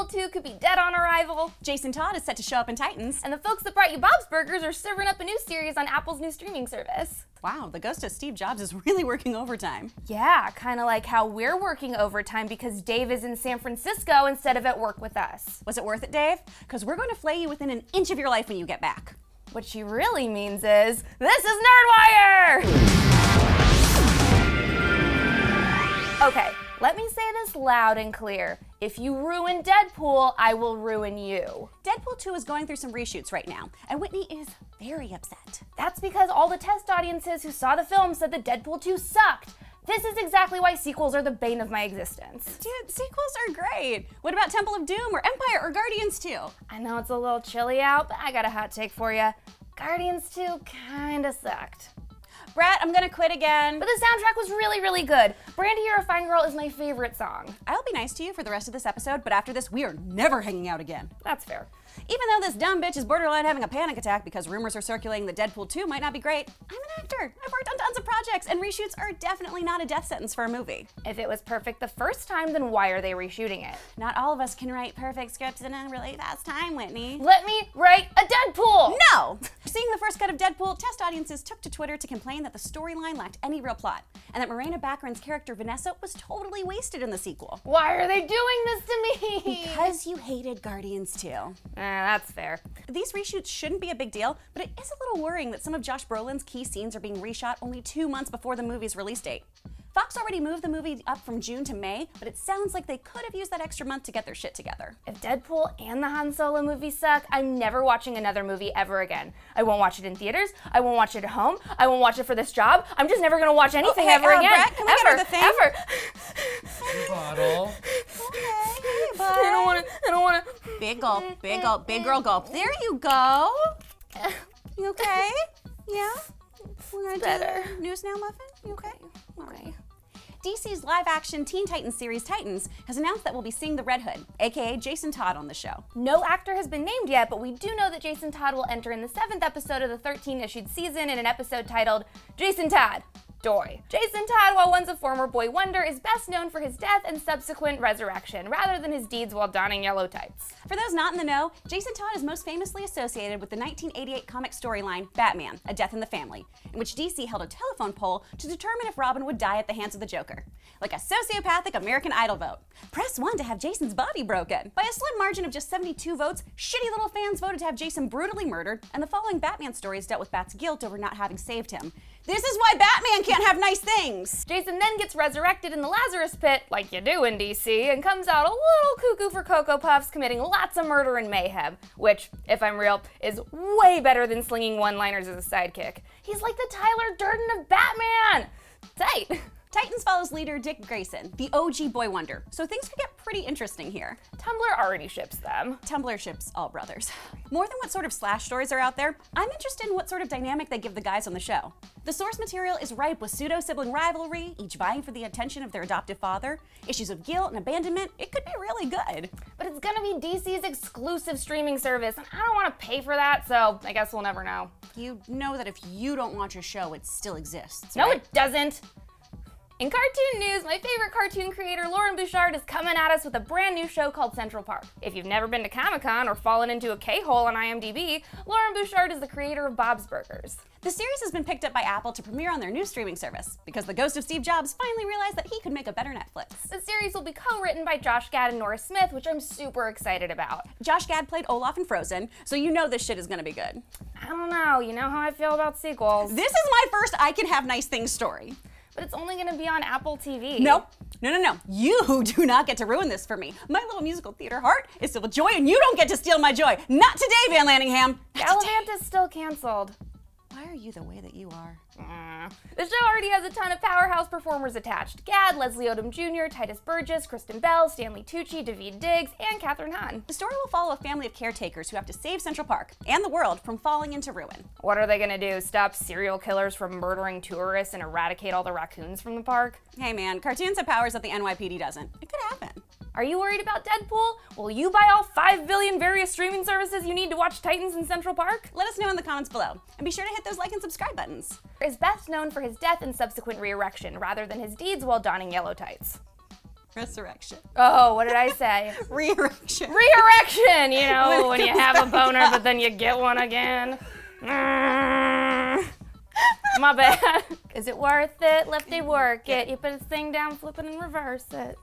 Deadpool 2 could be dead on arrival. Jason Todd is set to show up in Titans. And the folks that brought you Bob's Burgers are serving up a new series on Apple's new streaming service. Wow, the ghost of Steve Jobs is really working overtime. Yeah, kind of like how we're working overtime because Dave is in San Francisco instead of at work with us. Was it worth it, Dave? Because we're going to flay you within an inch of your life when you get back. What she really means is, this is Nerdwire! Okay, let me say this loud and clear. If you ruin Deadpool, I will ruin you. Deadpool 2 is going through some reshoots right now, and Whitney is very upset. That's because all the test audiences who saw the film said that Deadpool 2 sucked. This is exactly why sequels are the bane of my existence. Dude, sequels are great. What about Temple of Doom or Empire or Guardians 2? I know it's a little chilly out, but I got a hot take for you. Guardians 2 kinda sucked. Brett, I'm gonna quit again. But the soundtrack was really, really good. Brandy, You're a Fine Girl is my favorite song. I'll be nice to you for the rest of this episode, but after this, we are never hanging out again. That's fair. Even though this dumb bitch is borderline having a panic attack because rumors are circulating that Deadpool 2 might not be great, I'm an actor. I've worked on tons of projects, and reshoots are definitely not a death sentence for a movie. If it was perfect the first time, then why are they reshooting it? Not all of us can write perfect scripts in a really fast time, Whitney. Let me write a Deadpool! No! Seeing the first cut of Deadpool, test audiences took to Twitter to complain that the storyline lacked any real plot, and that Morena Baccarin's character Vanessa was totally wasted in the sequel. Why are they doing this to me? Because you hated Guardians 2. That's fair. These reshoots shouldn't be a big deal, but it is a little worrying that some of Josh Brolin's key scenes are being reshot only 2 months before the movie's release date. Fox already moved the movie up from June to May, but it sounds like they could have used that extra month to get their shit together. If Deadpool and the Han Solo movie suck, I'm never watching another movie ever again. I won't watch it in theaters, I won't watch it at home, I won't watch it for this job, I'm just never gonna watch anything ever again. Brett, can we get her the thing? Ever. Bottle. Okay, hey, bud. I don't wanna. Big gulp, big girl gulp. There you go. You okay? Yeah? We're gonna Better. do the news now, Muffin? You okay? Okay. DC's live-action Teen Titans series Titans has announced that we'll be seeing the Red Hood, aka Jason Todd, on the show. No actor has been named yet, but we do know that Jason Todd will enter in the 7th episode of the 13-issued season in an episode titled Jason Todd, Doy. Jason Todd, while once a former boy wonder, is best known for his death and subsequent resurrection, rather than his deeds while donning yellow tights. For those not in the know, Jason Todd is most famously associated with the 1988 comic storyline Batman, A Death in the Family, in which DC held a telephone poll to determine if Robin would die at the hands of the Joker. Like a sociopathic American Idol vote. Press 1 to have Jason's body broken. By a slim margin of just 72 votes, shitty little fans voted to have Jason brutally murdered, and the following Batman stories dealt with Bat's guilt over not having saved him. This is why Batman can't have nice things! Jason then gets resurrected in the Lazarus Pit, like you do in DC, and comes out a little cuckoo for Cocoa Puffs, committing lots of murder and mayhem, which, if I'm real, is way better than slinging one-liners as a sidekick. He's like the Tyler Durden of Batman! Tight! Titans follows leader Dick Grayson, the OG boy wonder, so things could get pretty interesting here. Tumblr already ships them. Tumblr ships all brothers. More than what sort of slash stories are out there, I'm interested in what sort of dynamic they give the guys on the show. The source material is ripe with pseudo-sibling rivalry, each vying for the attention of their adoptive father, issues of guilt and abandonment. It could be really good. But it's gonna be DC's exclusive streaming service, and I don't want to pay for that, so I guess we'll never know. You know that if you don't watch a show, it still exists, No, right? it doesn't! In cartoon news, my favorite cartoon creator, Lauren Bouchard, is coming at us with a brand new show called Central Park. If you've never been to Comic-Con or fallen into a K-hole on IMDb, Lauren Bouchard is the creator of Bob's Burgers. The series has been picked up by Apple to premiere on their new streaming service, because the ghost of Steve Jobs finally realized that he could make a better Netflix. The series will be co-written by Josh Gad and Nora Smith, which I'm super excited about. Josh Gad played Olaf in Frozen, so you know this shit is gonna be good. I don't know, you know how I feel about sequels. This is my first I Can Have Nice Things story. But it's only gonna be on Apple TV. No. You do not get to ruin this for me. My little musical theater heart is filled with joy, and you don't get to steal my joy. Not today, Van Lanningham. Gallivant is still canceled. Why are you the way that you are? The show already has a ton of powerhouse performers attached. Gad, Leslie Odom Jr., Titus Burgess, Kristen Bell, Stanley Tucci, David Diggs, and Katherine Hahn. The story will follow a family of caretakers who have to save Central Park and the world from falling into ruin. What are they gonna do, stop serial killers from murdering tourists and eradicate all the raccoons from the park? Hey man, cartoons have powers that the NYPD doesn't. It could happen. Are you worried about Deadpool? Will you buy all 5 billion various streaming services you need to watch Titans in Central Park? Let us know in the comments below, and be sure to hit those like and subscribe buttons. Is best known for his death and subsequent re-erection, rather than his deeds while donning yellow tights. Resurrection. Oh, what did I say? Re-erection. Re-erection, you know, when you have a boner but then you get one again. My bad. Is it worth it? Lefty, work it. You put this thing down, flip it, and reverse it.